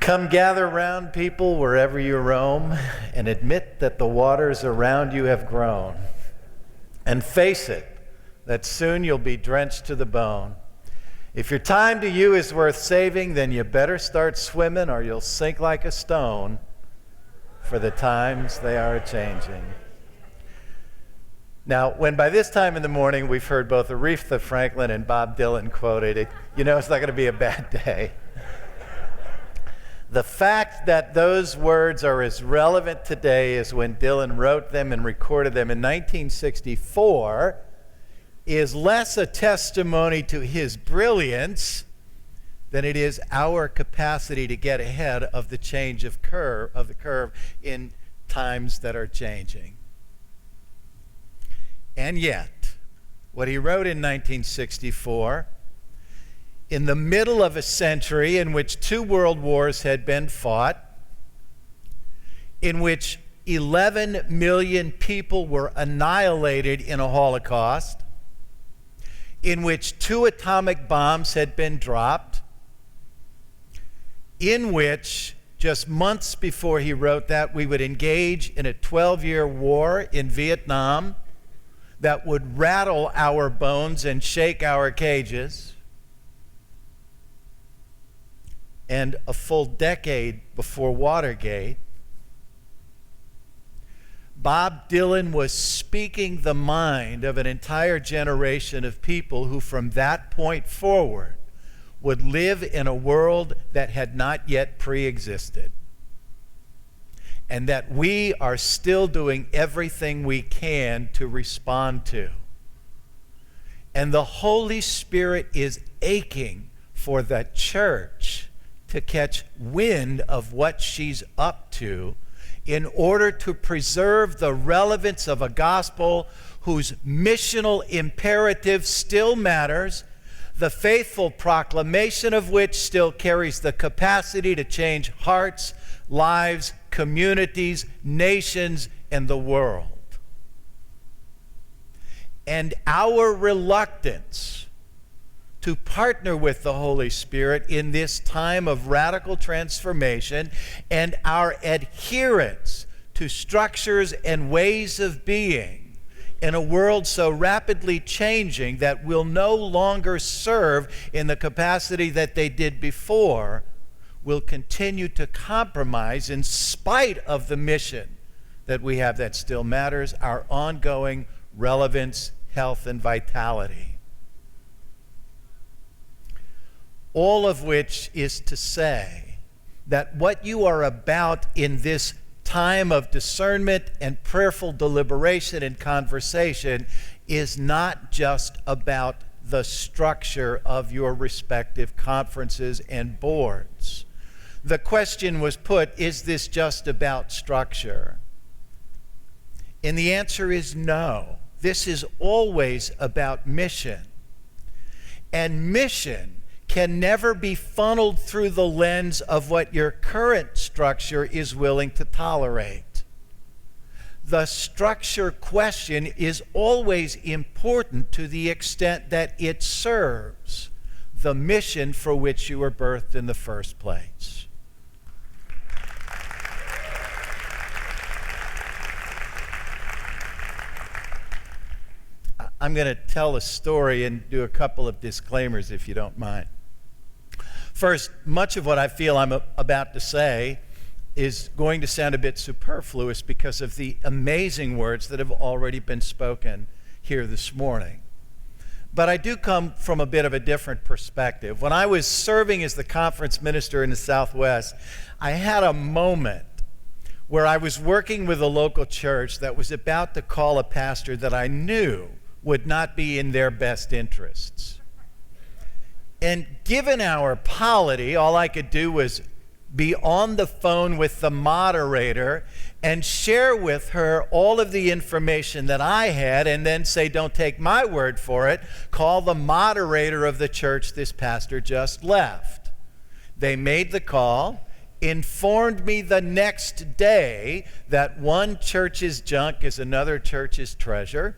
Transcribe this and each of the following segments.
Come gather round, people, wherever you roam, and admit that the waters around you have grown. And face it, that soon you'll be drenched to the bone. If your time to you is worth saving, then you better start swimming or you'll sink like a stone, for the times they are a-changing. Now, when by this time in the morning we've heard both Aretha Franklin and Bob Dylan quoted, you know it's not going to be a bad day. The fact that those words are as relevant today as when Dylan wrote them and recorded them in 1964 is less a testimony to his brilliance than it is our capacity to get ahead of the change of the curve in times that are changing. And yet, what he wrote in 1964, in the middle of a century in which 2 world wars had been fought, in which 11 million people were annihilated in a Holocaust, in which 2 atomic bombs had been dropped, in which just months before he wrote that, we would engage in a 12-year war in Vietnam that would rattle our bones and shake our cages. And a full decade before Watergate, Bob Dylan was speaking the mind of an entire generation of people who from that point forward would live in a world that had not yet pre-existed, and that we are still doing everything we can to respond to. And the Holy Spirit is aching for the church to catch wind of what she's up to in order to preserve the relevance of a gospel whose missional imperative still matters, the faithful proclamation of which still carries the capacity to change hearts, lives, communities, nations, and the world. And our reluctance to partner with the Holy Spirit in this time of radical transformation, and our adherence to structures and ways of being in a world so rapidly changing that will no longer serve in the capacity that they did before, will continue to compromise in spite of the mission that we have that still matters, our ongoing relevance, health, and vitality. All of which is to say that what you are about in this time of discernment and prayerful deliberation and conversation is not just about the structure of your respective conferences and boards. The question was put, is this just about structure? And the answer is no. This is always about mission. And mission can never be funneled through the lens of what your current structure is willing to tolerate. The structure question is always important to the extent that it serves the mission for which you were birthed in the first place. I'm going to tell a story and do a couple of disclaimers if you don't mind. First, much of what I feel I'm about to say is going to sound a bit superfluous because of the amazing words that have already been spoken here this morning. But I do come from a bit of a different perspective. When I was serving as the conference minister in the Southwest, I had a moment where I was working with a local church that was about to call a pastor that I knew would not be in their best interests. And given our polity, all I could do was be on the phone with the moderator and share with her all of the information that I had, and then say, don't take my word for it, call the moderator of the church this pastor just left. They made the call, informed me the next day that one church's junk is another church's treasure,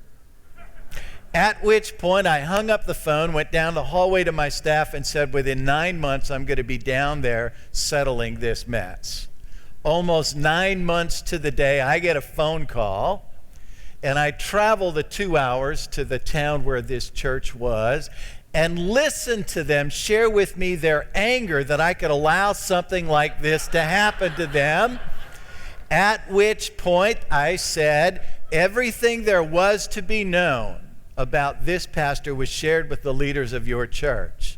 At which point I hung up the phone, went down the hallway to my staff and said, within 9 months, I'm going to be down there settling this mess. Almost 9 months to the day, I get a phone call, and I travel the 2 hours to the town where this church was and listen to them share with me their anger that I could allow something like this to happen to them. At which point I said, everything there was to be known about this pastor was shared with the leaders of your church.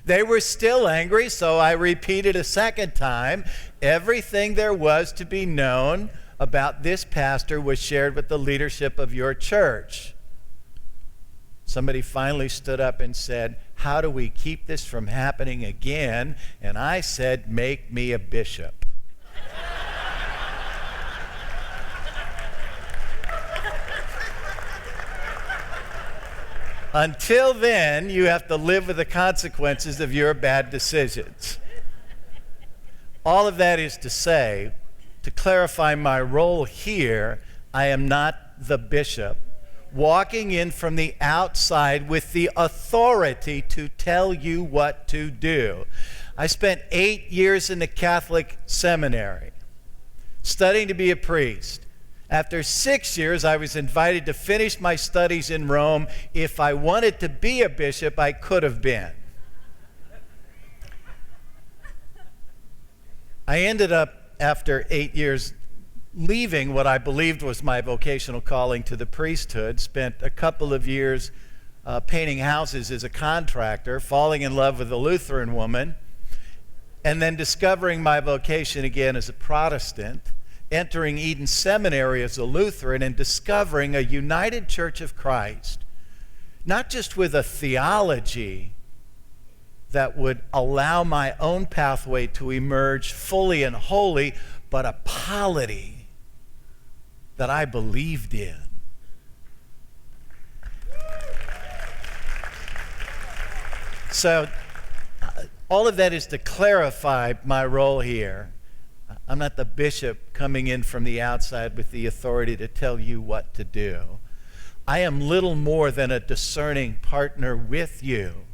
They were still angry, so I repeated a second time, everything there was to be known about this pastor was shared with the leadership of your church. Somebody finally stood up and said, how do we keep this from happening again? And I said, make me a bishop. Until then, you have to live with the consequences of your bad decisions. All of that is to say, to clarify my role here, I am not the bishop walking in from the outside with the authority to tell you what to do. I spent 8 years in the Catholic seminary studying to be a priest. After 6 years, I was invited to finish my studies in Rome. If I wanted to be a bishop, I could have been. I ended up, after 8 years, leaving what I believed was my vocational calling to the priesthood, spent a couple of years painting houses as a contractor, falling in love with a Lutheran woman, and then discovering my vocation again as a Protestant, entering Eden Seminary as a Lutheran, and discovering a united Church of Christ, not just with a theology that would allow my own pathway to emerge fully and wholly, but a polity that I believed in. So all of that is to clarify my role here. I'm not the bishop coming in from the outside with the authority to tell you what to do. I am little more than a discerning partner with you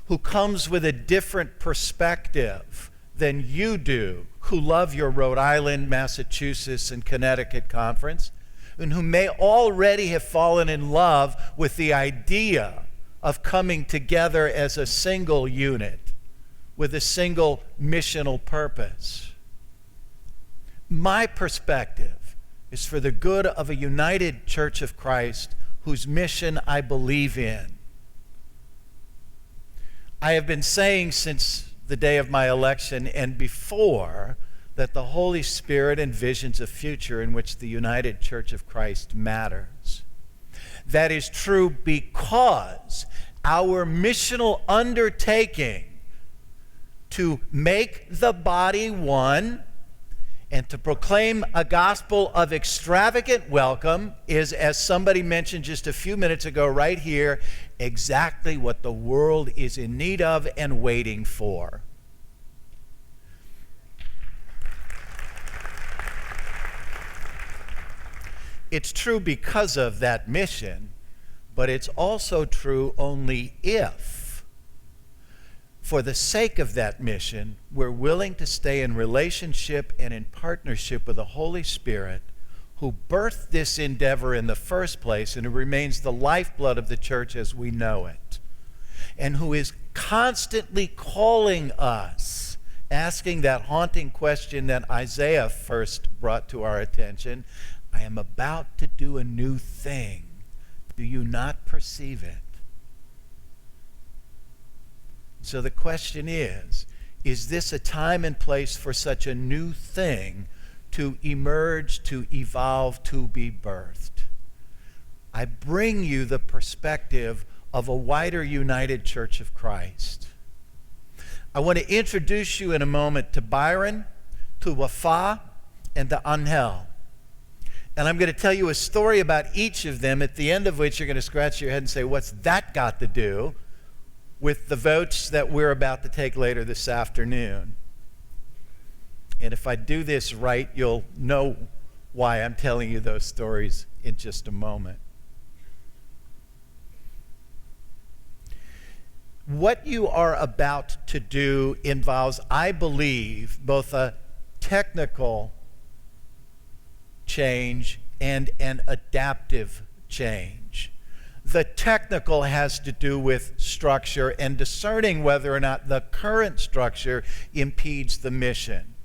who comes with a different perspective than you do, who love your Rhode Island, Massachusetts, and Connecticut conference, and who may already have fallen in love with the idea of coming together as a single unit with a single missional purpose. My perspective is for the good of a united Church of Christ whose mission I believe in. I have been saying since the day of my election and before that the Holy Spirit envisions a future in which the united Church of Christ matters. That is true because our missional undertaking to make the body one and to proclaim a gospel of extravagant welcome is, as somebody mentioned just a few minutes ago right here, exactly what the world is in need of and waiting for. It's true because of that mission, but it's also true only if, for the sake of that mission, we're willing to stay in relationship and in partnership with the Holy Spirit, who birthed this endeavor in the first place and who remains the lifeblood of the church as we know it, and who is constantly calling us, asking that haunting question that Isaiah first brought to our attention, I am about to do a new thing. Do you not perceive it? So the question is this a time and place for such a new thing to emerge, to evolve, to be birthed? I bring you the perspective of a wider united Church of Christ. I want to introduce you in a moment to Byron, to Wafa, and to Angel. And I'm going to tell you a story about each of them, at the end of which you're going to scratch your head and say, what's that got to do with the votes that we're about to take later this afternoon? And if I do this right, you'll know why I'm telling you those stories in just a moment. What you are about to do involves, I believe, both a technical change and an adaptive change. The technical has to do with structure and discerning whether or not the current structure impedes the mission.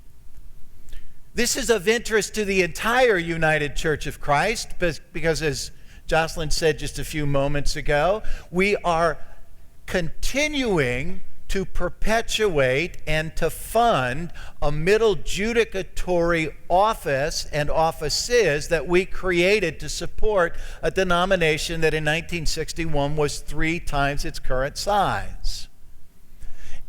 This is of interest to the entire United Church of Christ because, as Jocelyn said just a few moments ago, we are continuing to perpetuate and to fund a middle judicatory office and offices that we created to support a denomination that in 1961 was 3 times its current size.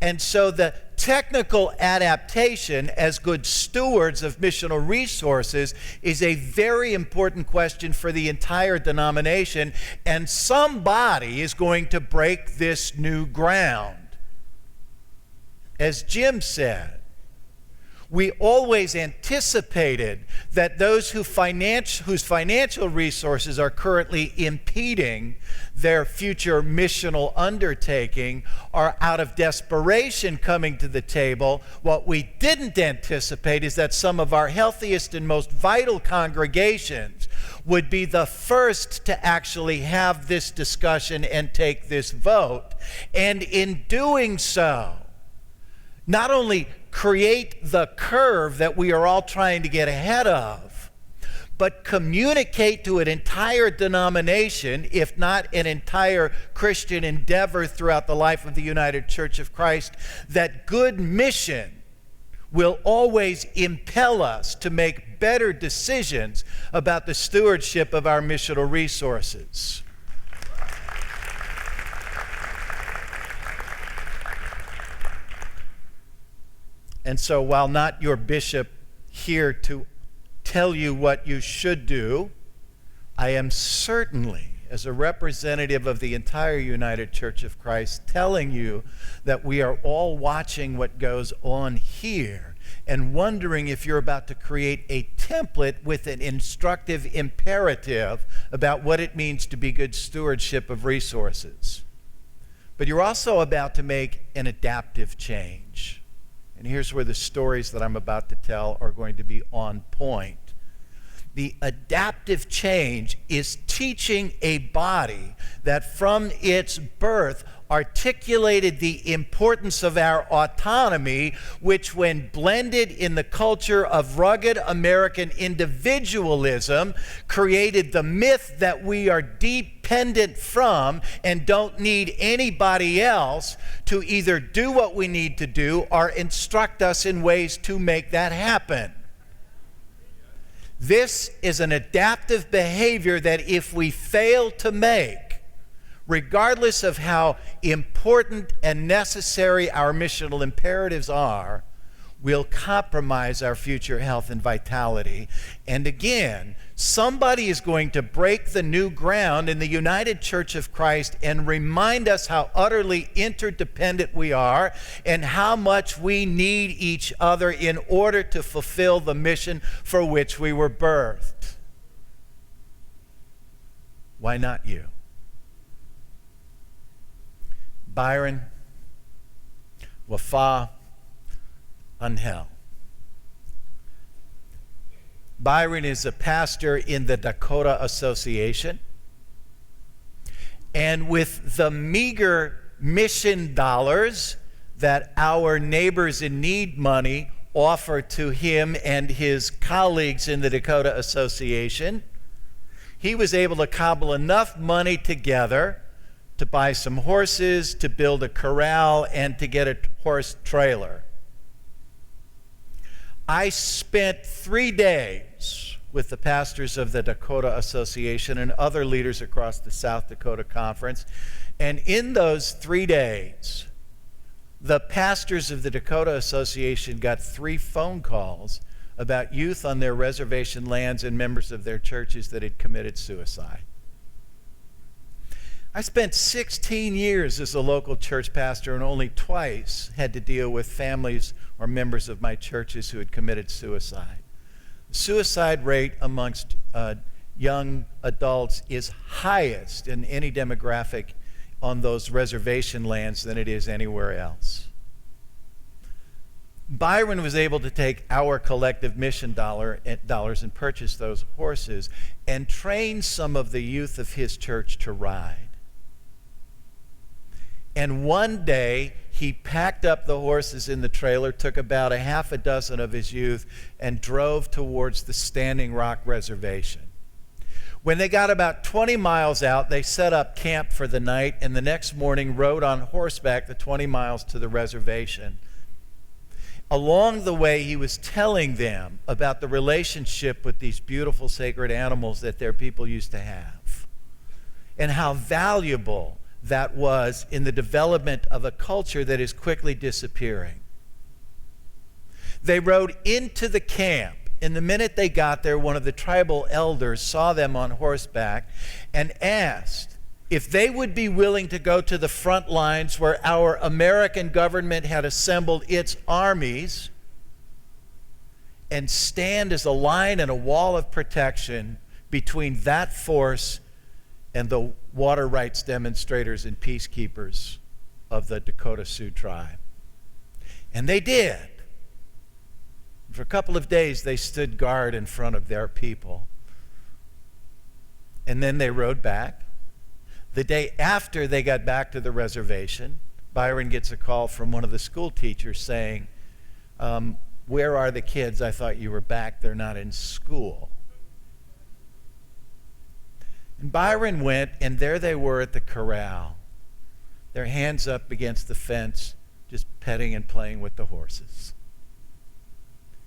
And so the technical adaptation as good stewards of missional resources is a very important question for the entire denomination, and somebody is going to break this new ground. As Jim said, we always anticipated that those whose financial resources are currently impeding their future missional undertaking are out of desperation coming to the table. What we didn't anticipate is that some of our healthiest and most vital congregations would be the first to actually have this discussion and take this vote. And in doing so, not only create the curve that we are all trying to get ahead of, but communicate to an entire denomination, if not an entire Christian endeavor throughout the life of the United Church of Christ, that good mission will always impel us to make better decisions about the stewardship of our missional resources. And so while not your bishop here to tell you what you should do, I am certainly, as a representative of the entire United Church of Christ, telling you that we are all watching what goes on here and wondering if you're about to create a template with an instructive imperative about what it means to be good stewardship of resources. But you're also about to make an adaptive change. And here's where the stories that I'm about to tell are going to be on point. The adaptive change is teaching a body that from its birth articulated the importance of our autonomy, which when blended in the culture of rugged American individualism, created the myth that we are dependent from and don't need anybody else to either do what we need to do or instruct us in ways to make that happen. This is an adaptive behavior that if we fail to make, regardless of how important and necessary our missional imperatives are, we'll compromise our future health and vitality. And again, somebody is going to break the new ground in the United Church of Christ and remind us how utterly interdependent we are and how much we need each other in order to fulfill the mission for which we were birthed. Why not you? Byron, Wafa, Angel. Byron is a pastor in the Dakota Association, and with the meager mission dollars that our Neighbors in Need money offer to him and his colleagues in the Dakota Association, he was able to cobble enough money together to buy some horses, to build a corral, and to get a horse trailer. I spent 3 days with the pastors of the Dakota Association and other leaders across the South Dakota Conference, and in those 3 days, the pastors of the Dakota Association got 3 phone calls about youth on their reservation lands and members of their churches that had committed suicide. I spent 16 years as a local church pastor and only twice had to deal with families or members of my churches who had committed suicide. The suicide rate amongst young adults is highest in any demographic on those reservation lands than it is anywhere else. Byron was able to take our collective mission dollars and purchase those horses and train some of the youth of his church to ride. And one day, he packed up the horses in the trailer, took about a half a dozen of his youth, and drove towards the Standing Rock Reservation. When they got about 20 miles out, they set up camp for the night, and the next morning rode on horseback the 20 miles to the reservation. Along the way, he was telling them about the relationship with these beautiful sacred animals that their people used to have, and how valuable that was in the development of a culture that is quickly disappearing. They rode into the camp, and the minute they got there, one of the tribal elders saw them on horseback and asked if they would be willing to go to the front lines where our American government had assembled its armies and stand as a line and a wall of protection between that force and the water rights demonstrators and peacekeepers of the Dakota Sioux tribe. And they did. For a couple of days, they stood guard in front of their people. And then they rode back. The day after they got back to the reservation, Byron gets a call from one of the school teachers saying, where are the kids? I thought you were back. They're not in school. And Byron went, and there they were at the corral, their hands up against the fence, just petting and playing with the horses.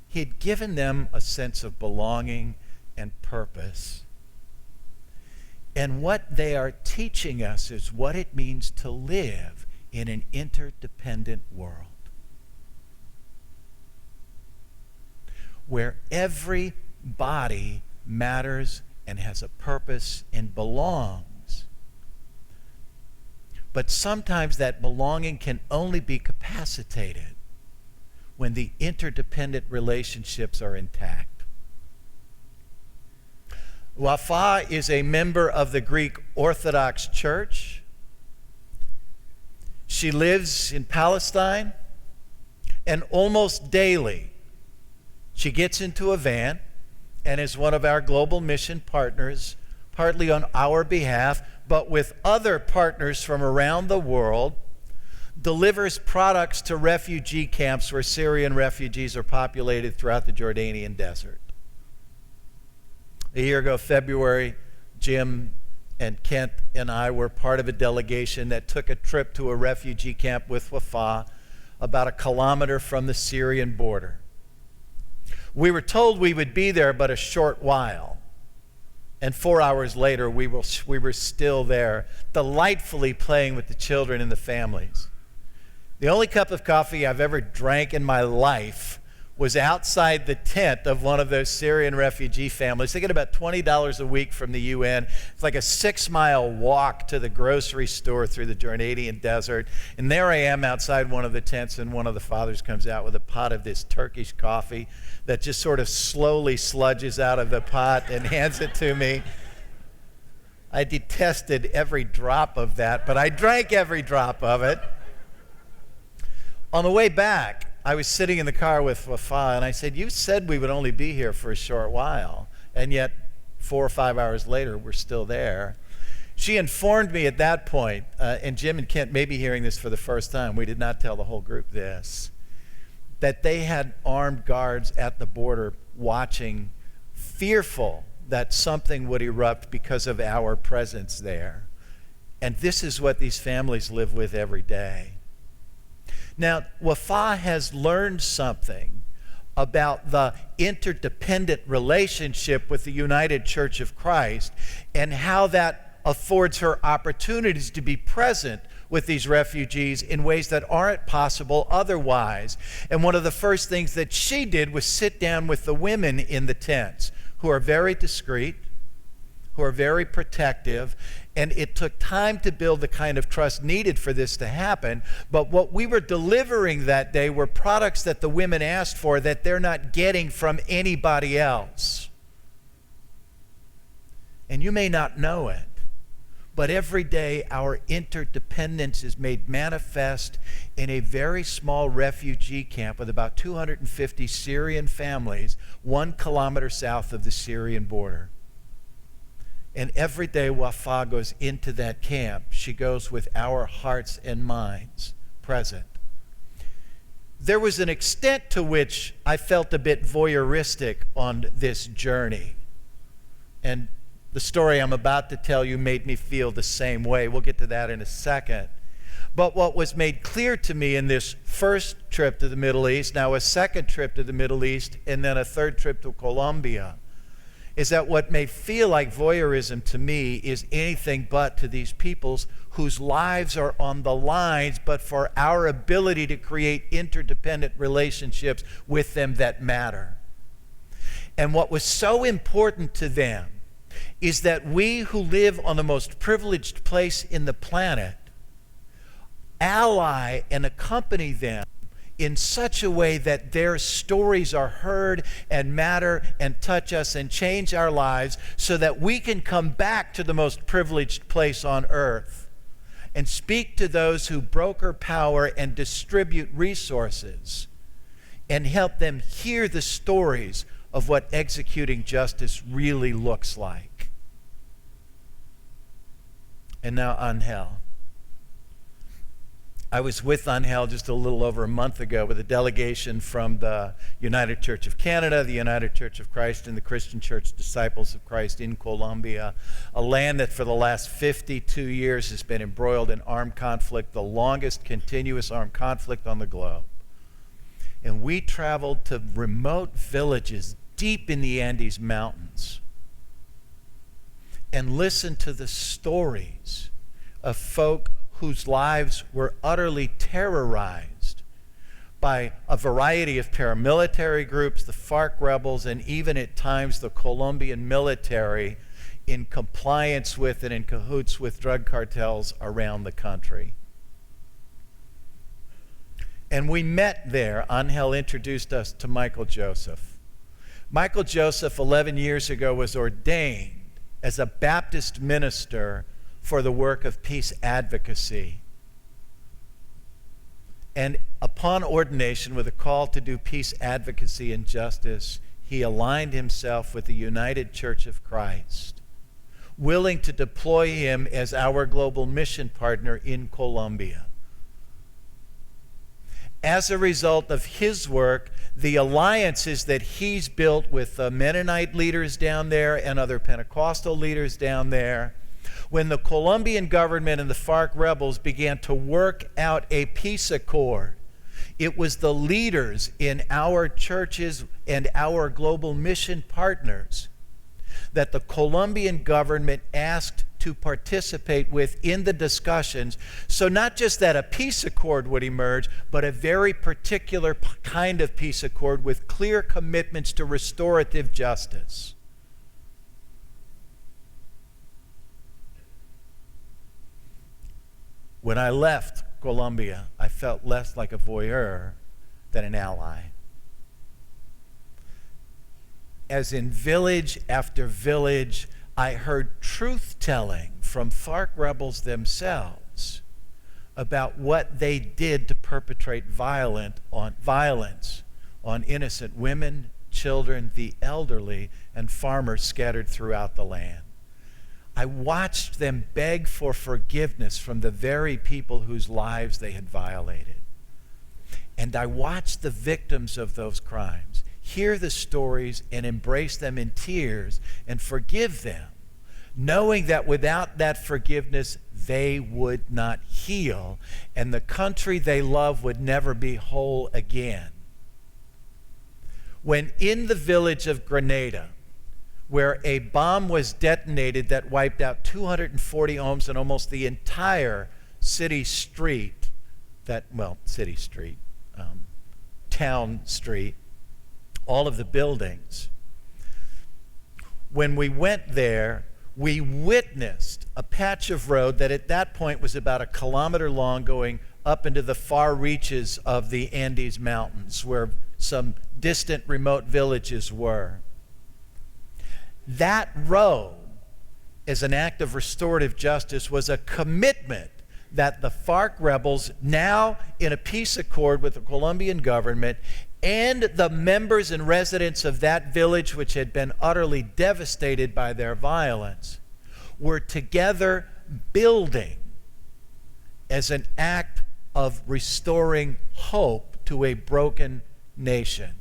He had given them a sense of belonging and purpose. And what they are teaching us is what it means to live in an interdependent world, where every body matters and has a purpose and belongs. But sometimes that belonging can only be capacitated when the interdependent relationships are intact. Wafa is a member of the Greek Orthodox Church. She lives in Palestine, and almost daily she gets into a van and is one of our global mission partners, partly on our behalf, but with other partners from around the world, delivers products to refugee camps where Syrian refugees are populated throughout the Jordanian desert. A year ago, February, Jim and Kent and I were part of a delegation that took a trip to a refugee camp with Wafa about a kilometer from the Syrian border. We were told we would be there but a short while. And 4 hours later, we were still there, delightfully playing with the children and the families. The only cup of coffee I've ever drank in my life was outside the tent of one of those Syrian refugee families. They get about $20 a week from the UN. It's like a 6-mile walk to the grocery store through the Jordanian desert. And there I am outside one of the tents, and one of the fathers comes out with a pot of this Turkish coffee that just sort of slowly sludges out of the pot and hands it to me. I detested every drop of that, but I drank every drop of it. On the way back, I was sitting in the car with Wafa, and I said, you said we would only be here for a short while, and yet 4 or 5 hours later, we're still there. She informed me at that point, and Jim and Kent may be hearing this for the first time, we did not tell the whole group this, that they had armed guards at the border watching, fearful that something would erupt because of our presence there. And this is what these families live with every day. Now, Wafa has learned something about the interdependent relationship with the United Church of Christ and how that affords her opportunities to be present with these refugees in ways that aren't possible otherwise. And one of the first things that she did was sit down with the women in the tents, who are very discreet, who are very protective, and it took time to build the kind of trust needed for this to happen. But what we were delivering that day were products that the women asked for that they're not getting from anybody else. And you may not know it, But every day our interdependence is made manifest in a very small refugee camp with about 250 Syrian families 1 kilometer south of the Syrian border. And every day Wafa goes into that camp, she goes with our hearts and minds present. There was an extent to which I felt a bit voyeuristic on this journey. And the story I'm about to tell you made me feel the same way. We'll get to that in a second. But what was made clear to me in this first trip to the Middle East, now a second trip to the Middle East, and then a third trip to Colombia, is that what may feel like voyeurism to me is anything but to these peoples whose lives are on the lines, but for our ability to create interdependent relationships with them that matter. And what was so important to them is that we who live on the most privileged place in the planet ally and accompany them in such a way that their stories are heard and matter and touch us and change our lives, so that we can come back to the most privileged place on earth and speak to those who broker power and distribute resources and help them hear the stories of what executing justice really looks like. And now Angel. I was with Angel just a little over a month ago with a delegation from the United Church of Canada, the United Church of Christ, and the Christian Church Disciples of Christ in Colombia, a land that for the last 52 years has been embroiled in armed conflict, the longest continuous armed conflict on the globe. And we traveled to remote villages deep in the Andes Mountains and listened to the stories of folk whose lives were utterly terrorized by a variety of paramilitary groups, the FARC rebels, and even at times the Colombian military, in compliance with and in cahoots with drug cartels around the country. And we met there. Angel introduced us to Michael Joseph. Michael Joseph, 11 years ago, was ordained as a Baptist minister for the work of peace advocacy. And upon ordination, with a call to do peace advocacy and justice, he aligned himself with the United Church of Christ, willing to deploy him as our global mission partner in Colombia. As a result of his work, the alliances that he's built with the Mennonite leaders down there and other Pentecostal leaders down there, when the Colombian government and the FARC rebels began to work out a peace accord, it was the leaders in our churches and our global mission partners that the Colombian government asked to participate with in the discussions, so not just that a peace accord would emerge, but a very particular kind of peace accord with clear commitments to restorative justice. When I left Colombia, I felt less like a voyeur than an ally. As in village after village, I heard truth-telling from FARC rebels themselves about what they did to perpetrate violence on innocent women, children, the elderly, and farmers scattered throughout the land. I watched them beg for forgiveness from the very people whose lives they had violated. And I watched the victims of those crimes hear the stories and embrace them in tears and forgive them, knowing that without that forgiveness, they would not heal, and the country they love would never be whole again. When in the village of Grenada, where a bomb was detonated that wiped out 240 homes and almost the entire town street, all of the buildings. When we went there, we witnessed a patch of road that at that point was about 1 kilometer long, going up into the far reaches of the Andes Mountains, where some distant remote villages were. That road as an act of restorative justice was a commitment that the FARC rebels, now in a peace accord with the Colombian government, and the members and residents of that village, which had been utterly devastated by their violence, were together building as an act of restoring hope to a broken nation.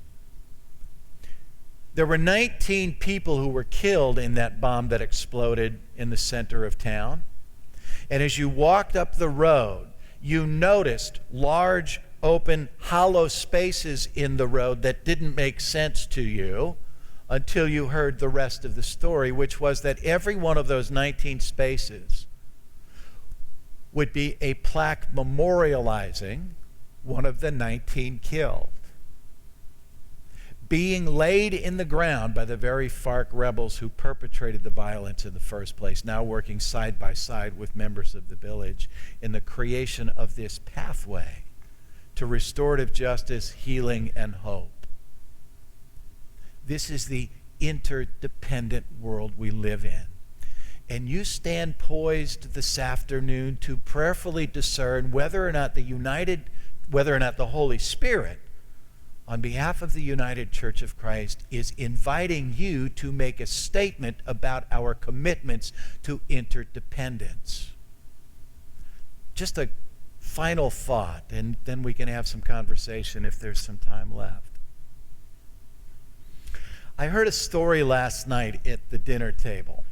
There were 19 people who were killed in that bomb that exploded in the center of town. And as you walked up the road, you noticed large, open, hollow spaces in the road that didn't make sense to you until you heard the rest of the story, which was that every one of those 19 spaces would be a plaque memorializing one of the 19 killed, being laid in the ground by the very FARC rebels who perpetrated the violence in the first place, now working side by side with members of the village in the creation of this pathway to restorative justice, healing, and hope. This is the interdependent world we live in. And you stand poised this afternoon to prayerfully discern whether or not the Holy Spirit, on behalf of the United Church of Christ, is inviting you to make a statement about our commitments to interdependence. Just a final thought, and then we can have some conversation if there's some time left. I heard a story last night at the dinner table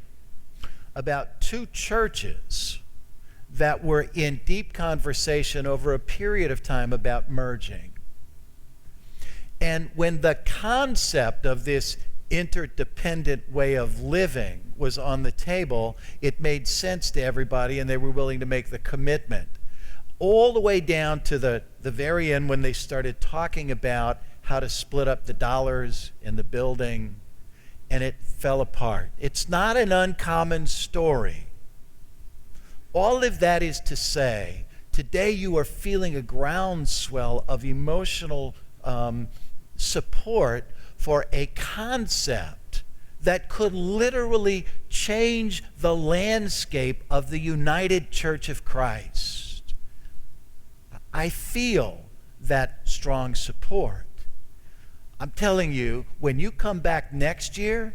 about two churches that were in deep conversation over a period of time about merging. And when the concept of this interdependent way of living was on the table, it made sense to everybody, and they were willing to make the commitment. All the way down to the very end, when they started talking about how to split up the dollars in the building, and it fell apart. It's not an uncommon story. All of that is to say, today you are feeling a groundswell of emotional support for a concept that could literally change the landscape of the United Church of Christ. I feel that strong support. I'm telling you, when you come back next year,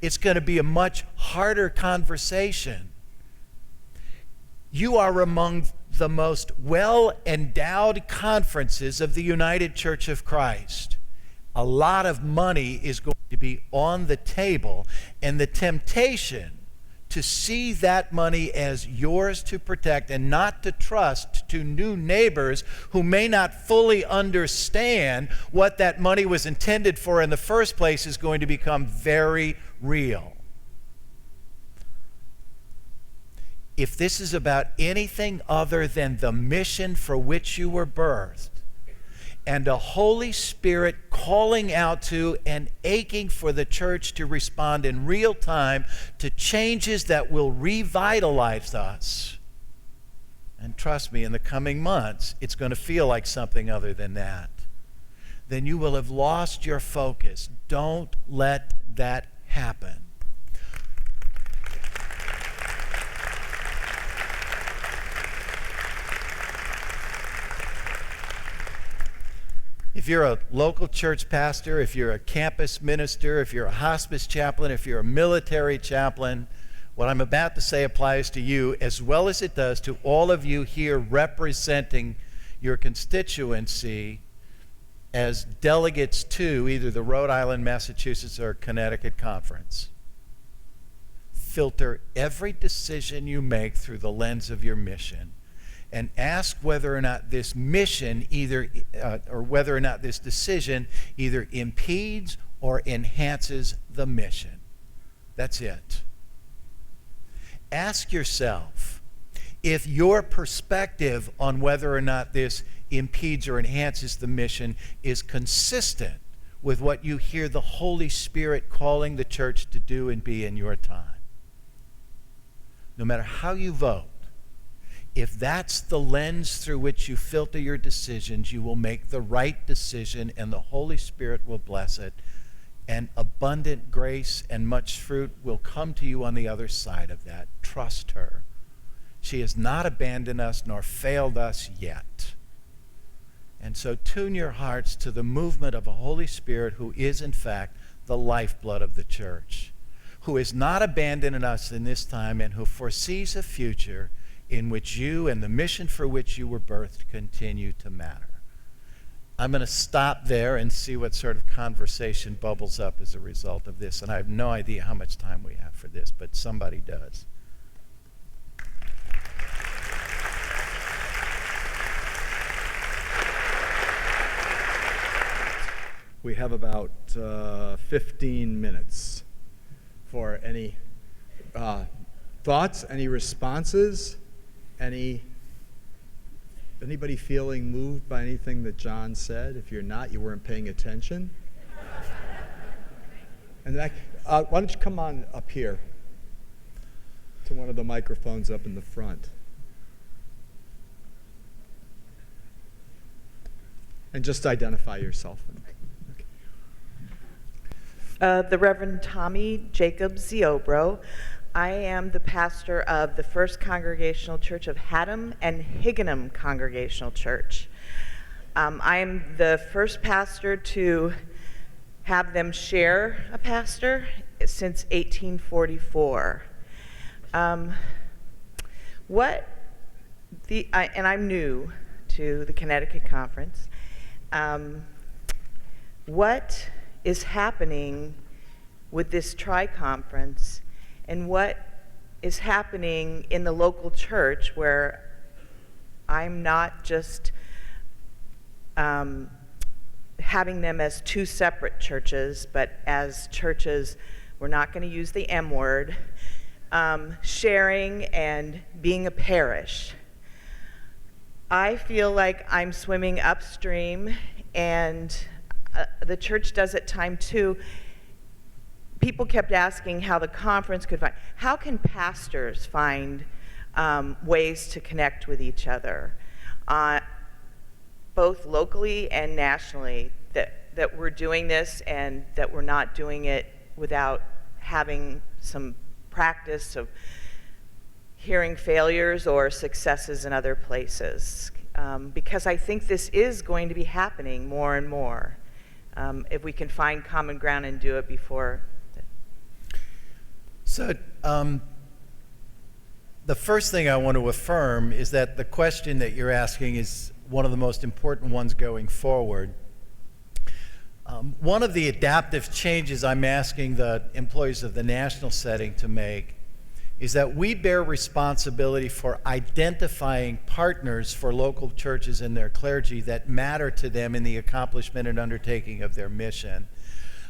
it's going to be a much harder conversation. You are among the most well-endowed conferences of the United Church of Christ. A lot of money is going to be on the table, and the temptation to see that money as yours to protect and not to trust to new neighbors who may not fully understand what that money was intended for in the first place is going to become very real. If this is about anything other than the mission for which you were birthed, and a Holy Spirit calling out to and aching for the church to respond in real time to changes that will revitalize us. And trust me, in the coming months, it's going to feel like something other than that. Then you will have lost your focus. Don't let that happen. If you're a local church pastor, if you're a campus minister, if you're a hospice chaplain, if you're a military chaplain, what I'm about to say applies to you as well as it does to all of you here representing your constituency as delegates to either the Rhode Island, Massachusetts, or Connecticut conference. Filter every decision you make through the lens of your mission, and ask whether or not this mission whether or not this decision either impedes or enhances the mission. That's it. Ask yourself if your perspective on whether or not this impedes or enhances the mission is consistent with what you hear the Holy Spirit calling the church to do and be in your time. No matter how you vote, if that's the lens through which you filter your decisions, you will make the right decision and the Holy Spirit will bless it. and abundant grace and much fruit will come to you on the other side of that. Trust her. She has not abandoned us nor failed us yet. And so tune your hearts to the movement of a Holy Spirit who is, in fact, the lifeblood of the church, who has not abandoned us in this time and who foresees a future in which you and the mission for which you were birthed continue to matter. I'm going to stop there and see what sort of conversation bubbles up as a result of this. And I have no idea how much time we have for this, but somebody does. We have about 15 minutes for any thoughts, any responses, anybody feeling moved by anything that John said? If you're not, you weren't paying attention. And why don't you come on up here to one of the microphones up in the front. And just identify yourself. The Reverend Tommy Jacob Ziobro. I am the pastor of the First Congregational Church of Haddam and Higginham Congregational Church. I am the first pastor to have them share a pastor since 1844. And I'm new to the Connecticut Conference. What is happening with this tri-conference, and what is happening in the local church, where I'm not just having them as two separate churches, but as churches, we're not going to use the M word, sharing and being a parish. I feel like I'm swimming upstream, and the church does at time too. People kept asking how the conference could find, how can pastors find ways to connect with each other, both locally and nationally, that we're doing this and that we're not doing it without having some practice of hearing failures or successes in other places. Because I think this is going to be happening more and more. If we can find common ground and do it before. So the first thing I want to affirm is that the question that you're asking is one of the most important ones going forward. One of the adaptive changes I'm asking the employees of the national setting to make is that we bear responsibility for identifying partners for local churches and their clergy that matter to them in the accomplishment and undertaking of their mission.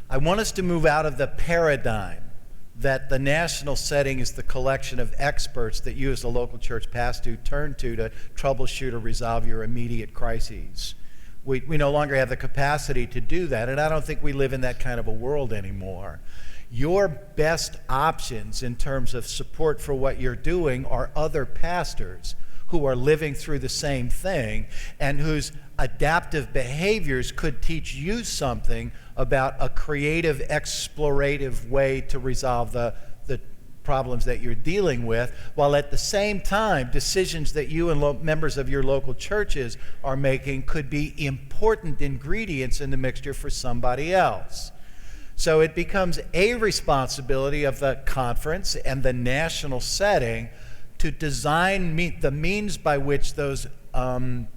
I want us to move out of the paradigm that the national setting is the collection of experts that you as a local church pastor turn to troubleshoot or resolve your immediate crises. We no longer have the capacity to do that, and I don't think we live in that kind of a world anymore. Your best options in terms of support for what you're doing are other pastors who are living through the same thing and whose adaptive behaviors could teach you something about a creative, explorative way to resolve the problems that you're dealing with, while at the same time, decisions that you and members of your local churches are making could be important ingredients in the mixture for somebody else. So it becomes a responsibility of the conference and the national setting to design the means by which those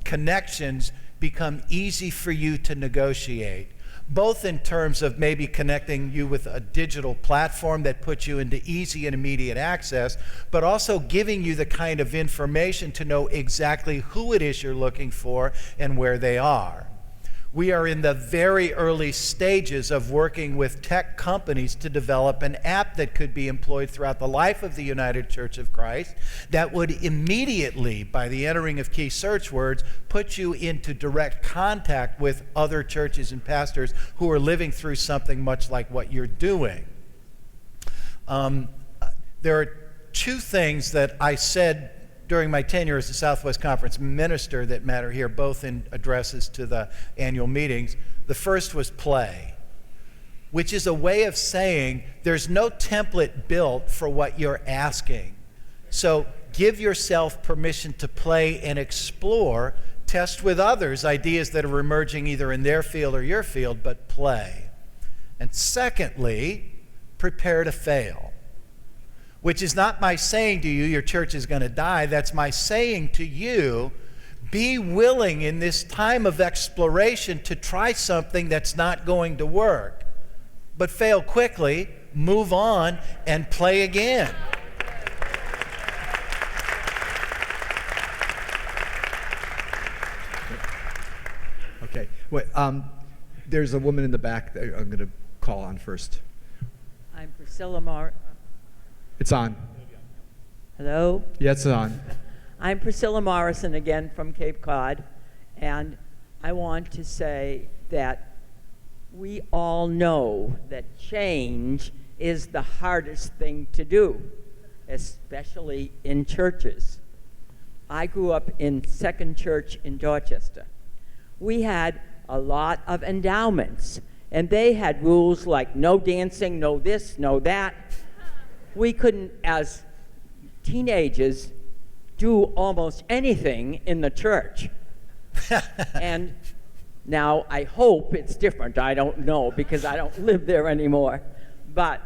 connections become easy for you to negotiate, both in terms of maybe connecting you with a digital platform that puts you into easy and immediate access, but also giving you the kind of information to know exactly who it is you're looking for and where they are. We are in the very early stages of working with tech companies to develop an app that could be employed throughout the life of the United Church of Christ that would immediately, by the entering of key search words, put you into direct contact with other churches and pastors who are living through something much like what you're doing. There are two things that I said during my tenure as a Southwest Conference minister that matter here, both in addresses to the annual meetings. The first was play. which is a way of saying there's no template built for what you're asking. So give yourself permission to play and explore, test with others ideas that are emerging either in their field or your field, but play. And secondly, prepare to fail, which is not my saying to you, your church is going to die. That's my saying to you, be willing in this time of exploration to try something that's not going to work, but fail quickly, move on, and play again. Okay. Wait, there's a woman in the back that I'm going to call on first. I'm Priscilla It's on. Hello? Yeah, it's on. I'm Priscilla Morrison again from Cape Cod, and I want to say that we all know that change is the hardest thing to do, especially in churches. I grew up in Second Church in Dorchester. We had a lot of endowments, and they had rules like no dancing, no this, no that. We couldn't, as teenagers, do almost anything in the church. And now I hope it's different. I don't know because I don't live there anymore. But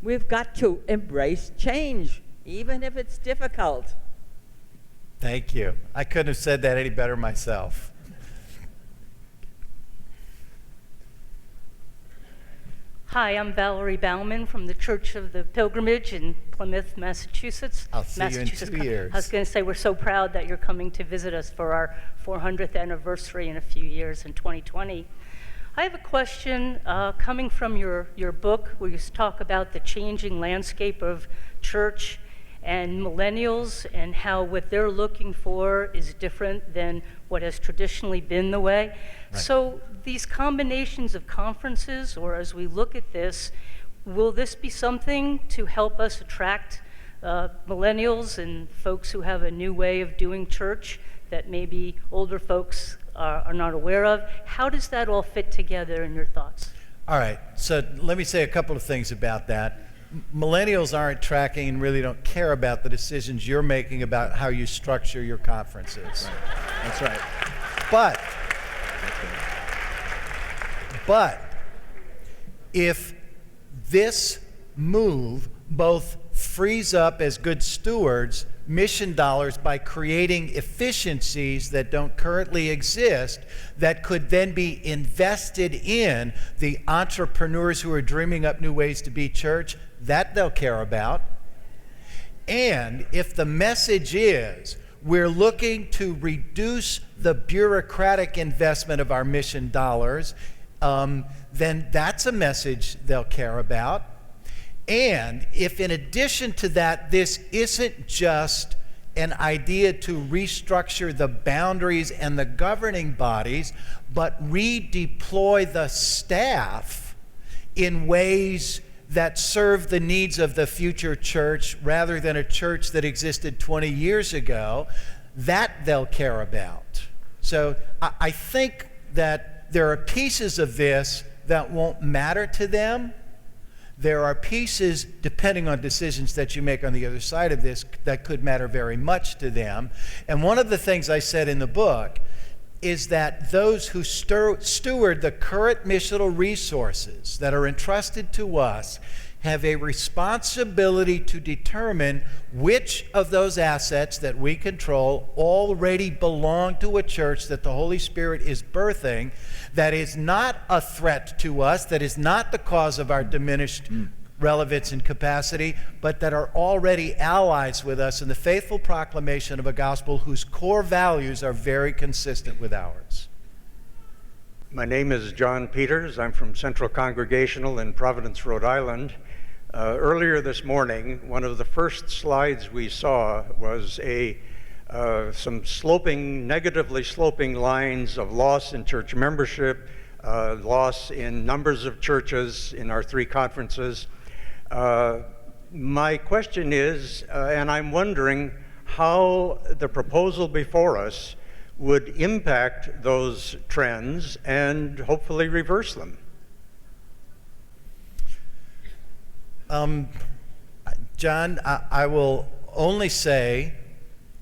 we've got to embrace change, even if it's difficult. Thank you. I couldn't have said that any better myself. Hi, I'm Valerie Bauman from the Church of the Pilgrimage in Plymouth, Massachusetts. I'll see you in 2 years. I was going to say we're so proud that you're coming to visit us for our 400th anniversary in a few years in 2020. I have a question coming from your book where you talk about the changing landscape of church and millennials and how what they're looking for is different than what has traditionally been the way. Right. So these combinations of conferences, or as we look at this, will this be something to help us attract millennials and folks who have a new way of doing church that maybe older folks are not aware of? How does that all fit together in your thoughts? All right, so let me say a couple of things about that. Millennials aren't tracking and really don't care about the decisions you're making about how you structure your conferences. Right. That's right. But if this move both frees up as good stewards mission dollars by creating efficiencies that don't currently exist that could then be invested in the entrepreneurs who are dreaming up new ways to be church, that they'll care about. And if the message is we're looking to reduce the bureaucratic investment of our mission dollars, then that's a message they'll care about. And if in addition to that, this isn't just an idea to restructure the boundaries and the governing bodies, but redeploy the staff in ways that serve the needs of the future church rather than a church that existed 20 years ago, that they'll care about. So I think that there are pieces of this that won't matter to them. There are pieces, depending on decisions that you make on the other side of this, that could matter very much to them. And one of the things I said in the book is that those who steward the current missional resources that are entrusted to us have a responsibility to determine which of those assets that we control already belong to a church that the Holy Spirit is birthing, that is not a threat to us, that is not the cause of our diminished relevance and capacity, but that are already allies with us in the faithful proclamation of a gospel whose core values are very consistent with ours. My name is John Peters. I'm from Central Congregational in Providence, Rhode Island. Earlier this morning, one of the first slides we saw was some negatively sloping lines of loss in church membership, loss in numbers of churches in our 3 conferences. My question is, and I'm wondering how the proposal before us would impact those trends and hopefully reverse them. John, I will only say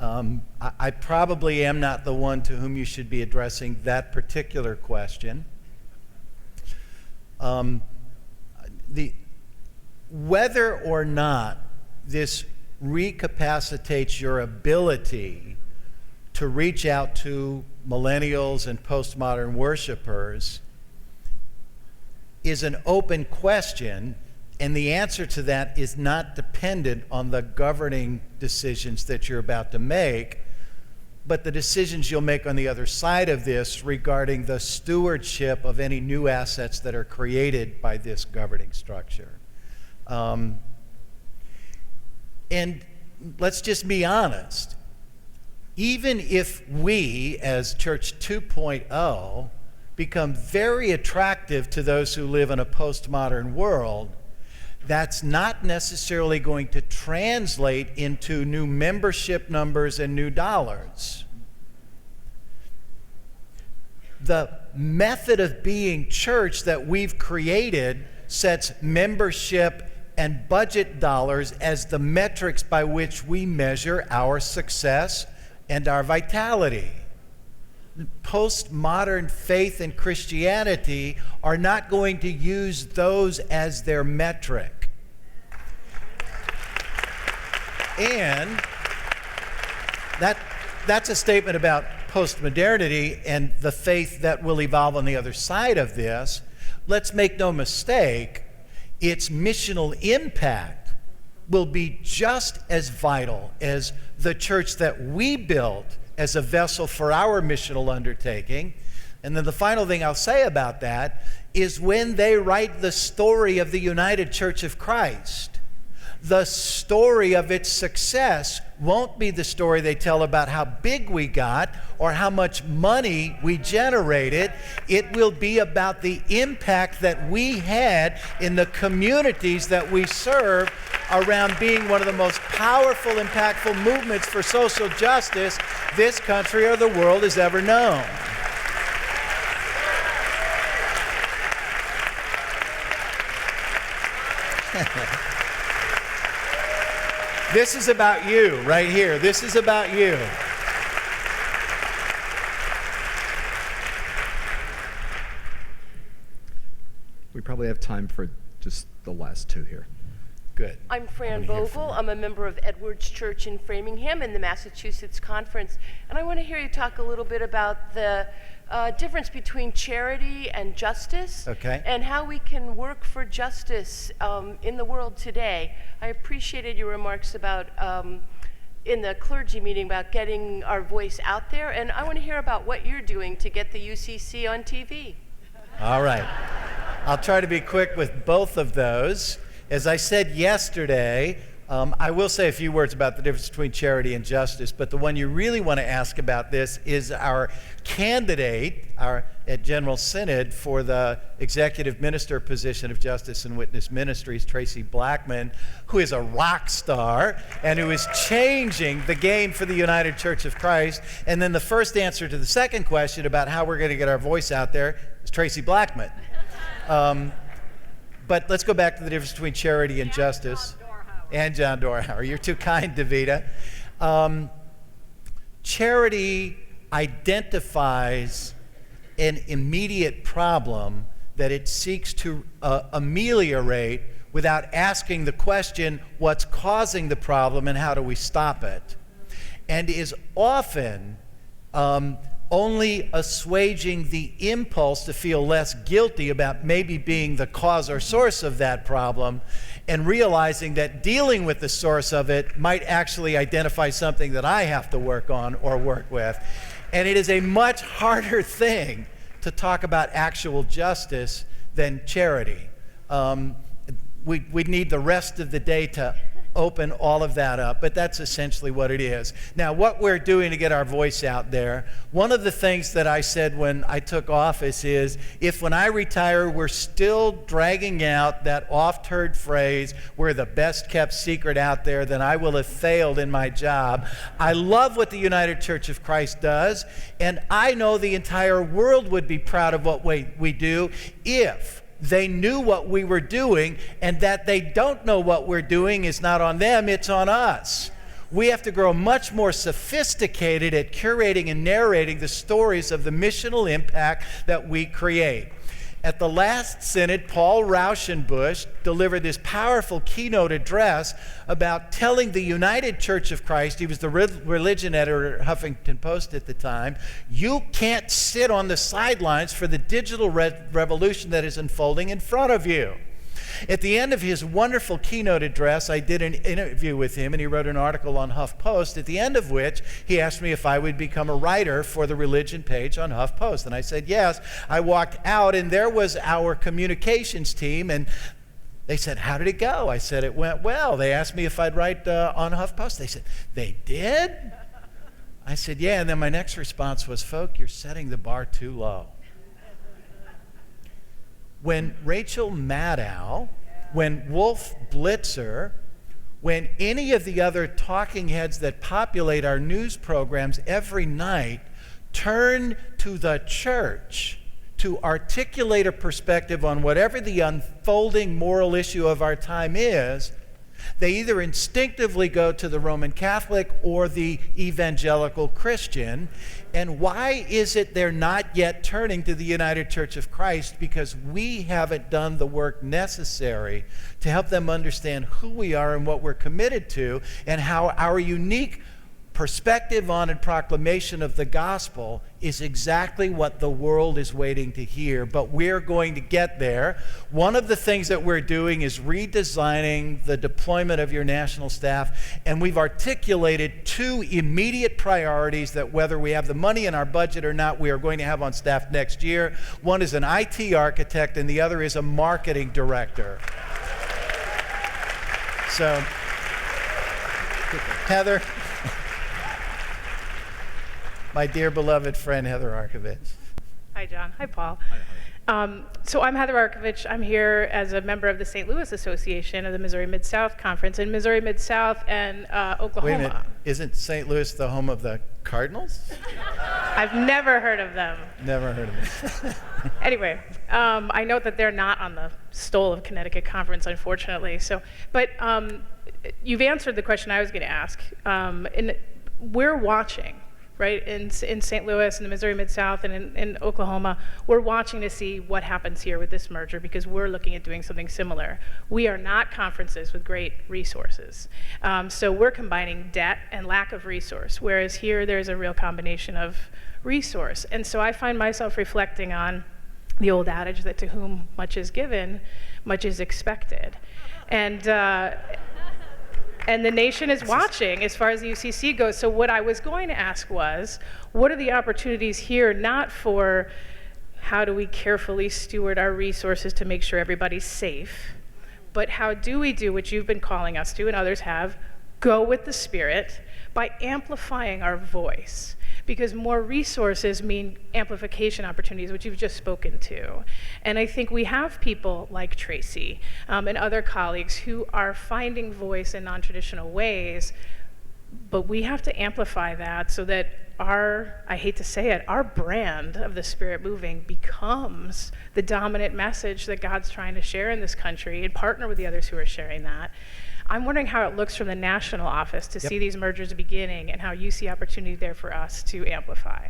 I probably am not the one to whom you should be addressing that particular question. Whether or not this recapacitates your ability to reach out to millennials and postmodern worshipers is an open question, and the answer to that is not dependent on the governing decisions that you're about to make, but the decisions you'll make on the other side of this regarding the stewardship of any new assets that are created by this governing structure. And let's just be honest. Even if we, as Church 2.0, become very attractive to those who live in a postmodern world, that's not necessarily going to translate into new membership numbers and new dollars. The method of being church that we've created sets membership and budget dollars as the metrics by which we measure our success and our vitality. Postmodern faith and Christianity are not going to use those as their metric. And that's a statement about postmodernity and the faith that will evolve on the other side of this. Let's make no mistake, its missional impact will be just as vital as the church that we built as a vessel for our missional undertaking. And then the final thing I'll say about that is when they write the story of the United Church of Christ, the story of its success won't be the story they tell about how big we got or how much money we generated. It will be about the impact that we had in the communities that we serve around being one of the most powerful, impactful movements for social justice this country or the world has ever known. This is about you, right here. This is about you. We probably have time for just the last two here. Good. I'm Fran Vogel. I'm a member of Edwards Church in Framingham in the Massachusetts Conference. And I want to hear you talk a little bit about the difference between charity and justice, okay, and how we can work for justice in the world today. I appreciated your remarks about in the clergy meeting about getting our voice out there, and I want to hear about what you're doing to get the UCC on TV. All right. I'll try to be quick with both of those. As I said yesterday, I will say a few words about the difference between charity and justice, but the one you really want to ask about this is our candidate at General Synod for the executive minister position of Justice and Witness Ministries, Tracy Blackman, who is a rock star and who is changing the game for the United Church of Christ. And then the first answer to the second question about how we're going to get our voice out there is Tracy Blackman. But let's go back to the difference between charity and justice. And John Dorhauer. You're too kind, Davida. Charity identifies an immediate problem that it seeks to ameliorate without asking the question, what's causing the problem and how do we stop it? And is often only assuaging the impulse to feel less guilty about maybe being the cause or source of that problem, and realizing that dealing with the source of it might actually identify something that I have to work on or work with. And it is a much harder thing to talk about actual justice than charity. We'd need the rest of the day to open all of that up, but that's essentially what it is. Now, what we're doing to get our voice out there, one of the things that I said when I took office is, if when I retire we're still dragging out that oft-heard phrase, we're the best kept secret out there, then I will have failed in my job. I love what the United Church of Christ does, and I know the entire world would be proud of what we do if they knew what we were doing, and that they don't know what we're doing is not on them, it's on us. We have to grow much more sophisticated at curating and narrating the stories of the missional impact that we create. At the last synod, Paul Rauschenbusch delivered this powerful keynote address about telling the United Church of Christ, he was the religion editor at Huffington Post at the time, you can't sit on the sidelines for the digital revolution that is unfolding in front of you. At the end of his wonderful keynote address, I did an interview with him, and he wrote an article on HuffPost, at the end of which he asked me if I would become a writer for the religion page on HuffPost. And I said yes. I walked out, and there was our communications team, and they said, how did it go? I said, it went well. They asked me if I'd write on HuffPost. They said, they did? I said, yeah. And then my next response was, folk, you're setting the bar too low. When Rachel Maddow, when Wolf Blitzer, when any of the other talking heads that populate our news programs every night turn to the church to articulate a perspective on whatever the unfolding moral issue of our time is, they either instinctively go to the Roman Catholic or the evangelical Christian. And why is it they're not yet turning to the United Church of Christ? Because we haven't done the work necessary to help them understand who we are and what we're committed to, and how our unique perspective on and proclamation of the gospel is exactly what the world is waiting to hear. But we're going to get there. One of the things that we're doing is redesigning the deployment of your national staff, and we've articulated two immediate priorities that, whether we have the money in our budget or not, we are going to have on staff next year. One is an IT architect, and the other is a marketing director. So, Heather, my dear beloved friend, Heather Arkovich. Hi, John. Hi, Paul. So I'm Heather Arkovich. I'm here as a member of the St. Louis Association of the Missouri Mid-South Conference. In Missouri Mid-South and Oklahoma. Wait a minute. Isn't St. Louis the home of the Cardinals? I've never heard of them. Never heard of them. Anyway, I note that they're not on the Stoll of Connecticut Conference, unfortunately. But you've answered the question I was going to ask. We're watching. Right, in St. Louis, in the Missouri Mid-South, and in Oklahoma, we're watching to see what happens here with this merger, because we're looking at doing something similar. We are not conferences with great resources. So we're combining debt and lack of resource, whereas here there's a real combination of resource. And so I find myself reflecting on the old adage that to whom much is given, much is expected. And the nation is watching as far as the UCC goes. So what I was going to ask was, what are the opportunities here, not for how do we carefully steward our resources to make sure everybody's safe, but how do we do what you've been calling us to, and others have, go with the Spirit by amplifying our voice. Because more resources mean amplification opportunities, which you've just spoken to. And I think we have people like Tracy and other colleagues who are finding voice in non-traditional ways, but we have to amplify that so that I hate to say it, our brand of the Spirit moving becomes the dominant message that God's trying to share in this country, and partner with the others who are sharing that. I'm wondering how it looks from the national office to see these mergers beginning, and how you see opportunity there for us to amplify.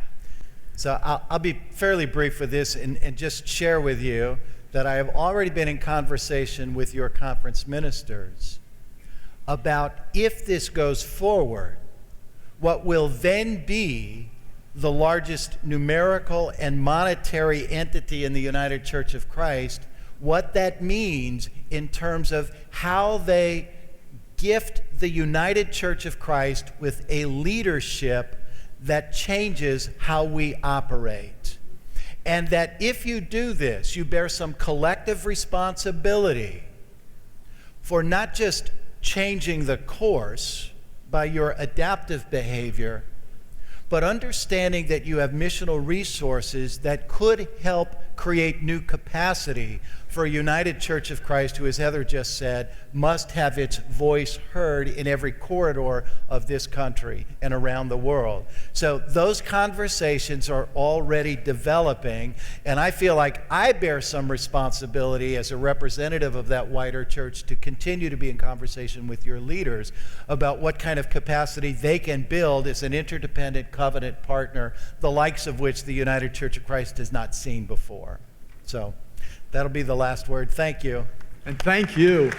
So I'll be fairly brief with this and just share with you that I have already been in conversation with your conference ministers about, if this goes forward, what will then be the largest numerical and monetary entity in the United Church of Christ, what that means in terms of how they gift the United Church of Christ with a leadership that changes how we operate. And that if you do this, you bear some collective responsibility for not just changing the course by your adaptive behavior, but understanding that you have missional resources that could help create new capacity for a united Church of Christ who, as Heather just said, must have its voice heard in every corridor of this country and around the world. So those conversations are already developing, and I feel like I bear some responsibility as a representative of that wider church to continue to be in conversation with your leaders about what kind of capacity they can build as an interdependent covenant partner, the likes of which the United Church of Christ has not seen before. So that'll be the last word. Thank you. And thank you.